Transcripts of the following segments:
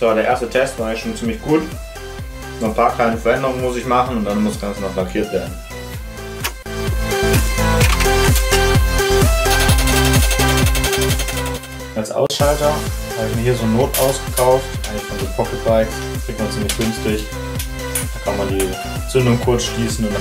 So, der erste Test war eigentlich schon ziemlich gut. Noch ein paar kleine Veränderungen muss ich machen und dann muss das Ganze noch lackiert werden. Als Ausschalter habe ich mir hier so ein Notaus gekauft, eigentlich von so Pocketbike, kriegt man ziemlich günstig. Da kann man die Zündung kurz schließen und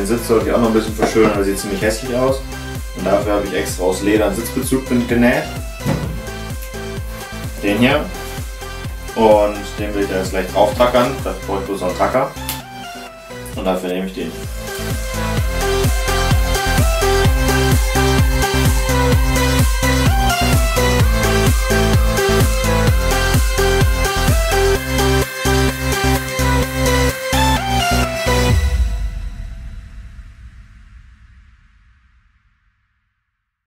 den Sitz sollte ich auch noch ein bisschen verschönern, der sieht ziemlich hässlich aus. Und dafür habe ich extra aus Leder einen Sitzbezug genäht. Den hier. Und den will ich jetzt gleich drauf tackern. Dafür brauche ich bloß noch einen Tacker. Und dafür nehme ich den.